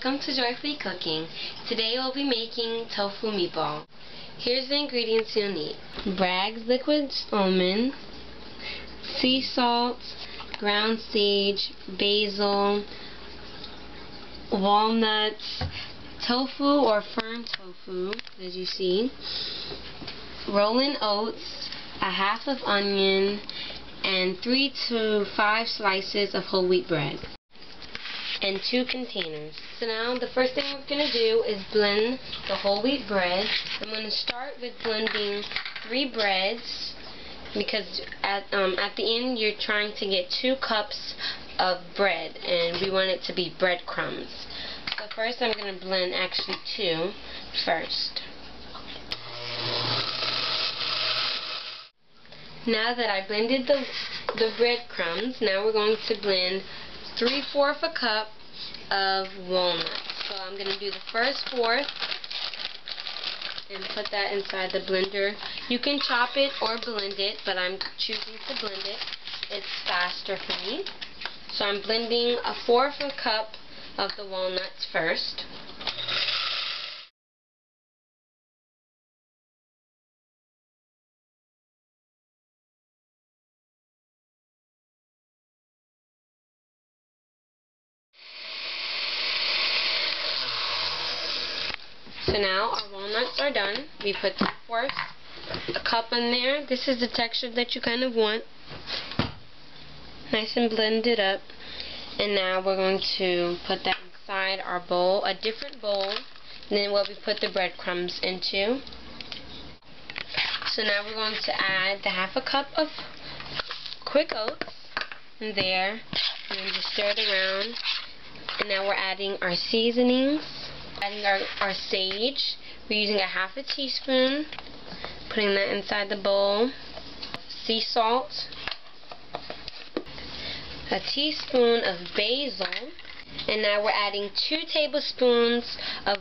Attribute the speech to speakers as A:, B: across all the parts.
A: welcome to Joyfully Cooking. Today we'll be making tofu meatball. Here's the ingredients you'll need. Bragg's liquid almond, sea salt, ground sage, basil, walnuts, tofu or firm tofu, as you see, rolling oats, a half of onion, and 3 to 5 slices of whole wheat bread. And 2 containers. So now the first thing we're going to do is blend the whole wheat bread. I'm going to start with blending 3 breads because at the end you're trying to get 2 cups of bread and we want it to be breadcrumbs. So first I'm going to blend actually 2 first. Now that I blended the breadcrumbs, now we're going to blend 3/4 a cup of walnuts. So I'm going to do the first 1/4 and put that inside the blender. You can chop it or blend it, but I'm choosing to blend it. It's faster for me. So I'm blending 1/4 a cup of the walnuts first. So now our walnuts are done. We put 3/4 a cup in there. This is the texture that you kind of want. Nice and blended up. And now we're going to put that inside our bowl, a different bowl than what we put the breadcrumbs into. So now we're going to add the 1/2 cup of quick oats in there. And then just stir it around. And now we're adding our seasonings. Adding our sage. We're using a 1/2 teaspoon. Putting that inside the bowl. Sea salt. A teaspoon of basil. And now we're adding 2 tablespoons of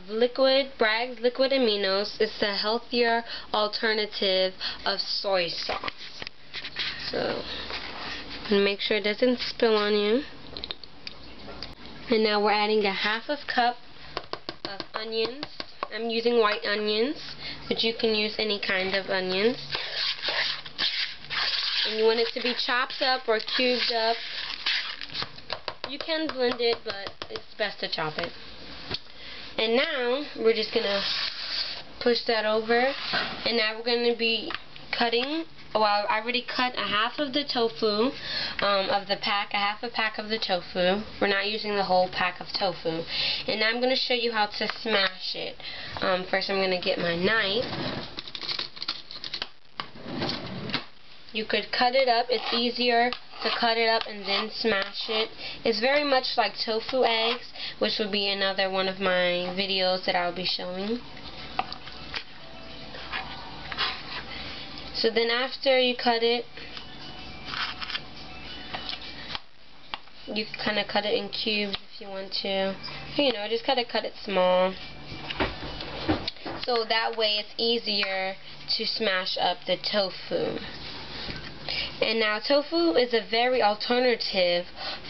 A: Bragg's liquid aminos. It's the healthier alternative of soy sauce. So make sure it doesn't spill on you. And now we're adding a 1/2 cup of onions. I'm using white onions, but you can use any kind of onions. And you want it to be chopped up or cubed up. You can blend it, but it's best to chop it. And now we're just gonna push that over, and now we're gonna be cutting. Well, I already cut a 1/2 of the tofu of the pack, a 1/2 pack of the tofu. We're not using the whole pack of tofu. And now I'm going to show you how to smash it. First I'm going to get my knife. You could cut it up. It's easier to cut it up and then smash it. It's very much like tofu eggs, which would be another one of my videos that I'll be showing. So then after you cut it, you can kind of cut it in cubes if you want to. You know, just kind of cut it small. So that way it's easier to smash up the tofu. And now tofu is a very alternative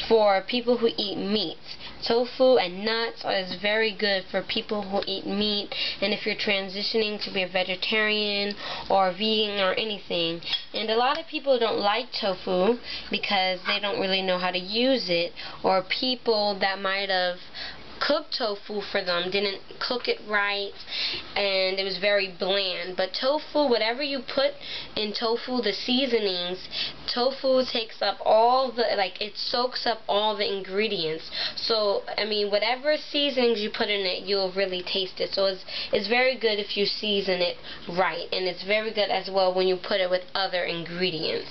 A: for people who eat meat. Tofu and nuts is very good for people who eat meat, and if you're transitioning to be a vegetarian or vegan or anything. And a lot of people don't like tofu because they don't really know how to use it, or people that might have cooked tofu for them didn't cook it right and it was very bland. But tofu, whatever you put in tofu, the seasonings, tofu takes up all the, it soaks up all the ingredients. So I mean, whatever seasonings you put in it, you'll really taste it. So it's very good if you season it right, and it's very good as well when you put it with other ingredients.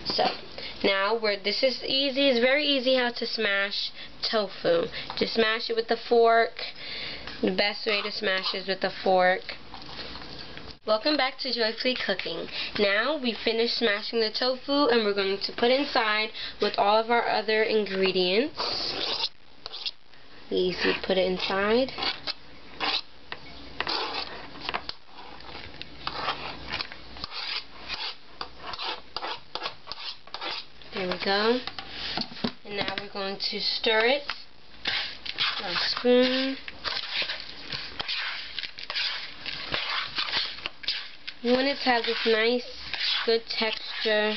A: So now this is easy. It's very easy how to smash tofu. Just smash it with a fork. The best way to smash is with a fork. Welcome back to Joyfully Cooking. Now we finished smashing the tofu and we're going to put inside with all of our other ingredients. Easy, put it inside. There we go. And now we're going to stir it our spoon. You want it to have this nice, good texture.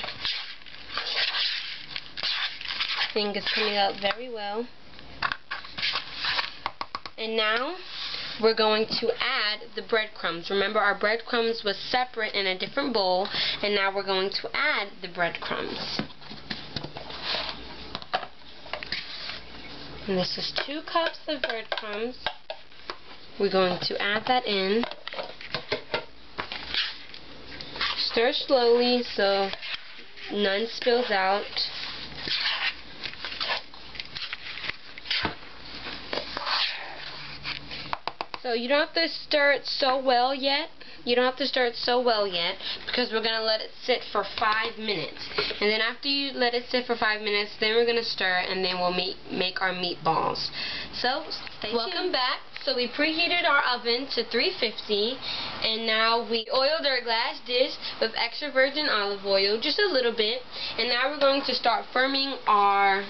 A: I think it's coming out very well. And now we're going to add the breadcrumbs. Remember, our breadcrumbs was separate in a different bowl, and now we're going to add the breadcrumbs. And this is 2 cups of breadcrumbs. We're going to add that in. Stir slowly so none spills out. So you don't have to stir it so well yet. Because we're going to let it sit for 5 minutes. And then after you let it sit for 5 minutes, then we're going to stir it, and then we'll make our meatballs. So, welcome back. So we preheated our oven to 350, and now we oiled our glass dish with extra virgin olive oil, just a little bit. And now we're going to start forming our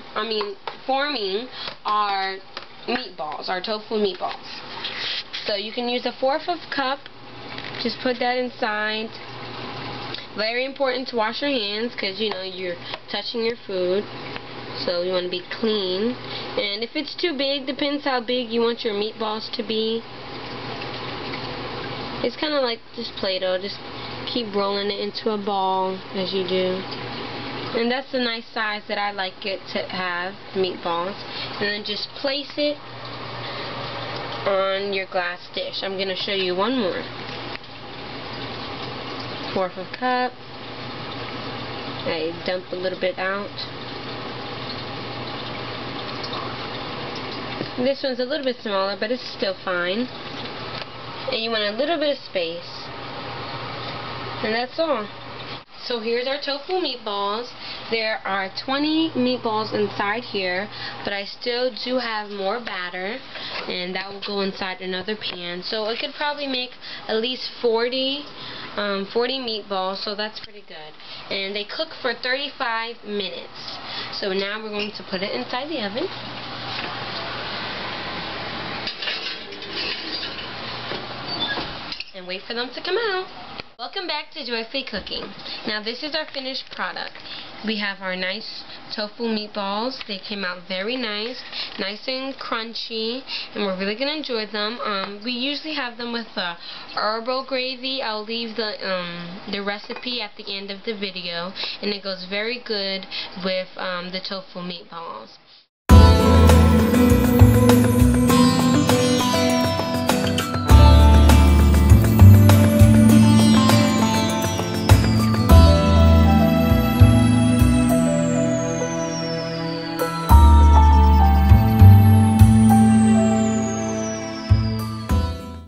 A: meatballs, our tofu meatballs. So you can use a 1/4 of a cup. Just put that inside. Very important to wash your hands because you're touching your food. So you want to be clean. And if it's too big, depends how big you want your meatballs to be. It's kind of like just Play-Doh. Just keep rolling it into a ball as you do. And that's the nice size that I like it to have, meatballs. And then just place it on your glass dish. I'm going to show you one more. 1/4 of a cup. I dump a little bit out. This one's a little bit smaller, but it's still fine. And you want a little bit of space. And that's all. So here's our tofu meatballs. There are 20 meatballs inside here, but I still do have more batter, and that will go inside another pan. So it could probably make at least 40 meatballs, so that's pretty good. And they cook for 35 minutes. So now we're going to put it inside the oven. And wait for them to come out. Welcome back to Joyfully Cooking. Now this is our finished product. We have our nice tofu meatballs. They came out very nice and crunchy, and we're really going to enjoy them. We usually have them with herbal gravy. I'll leave the recipe at the end of the video, and it goes very good with the tofu meatballs.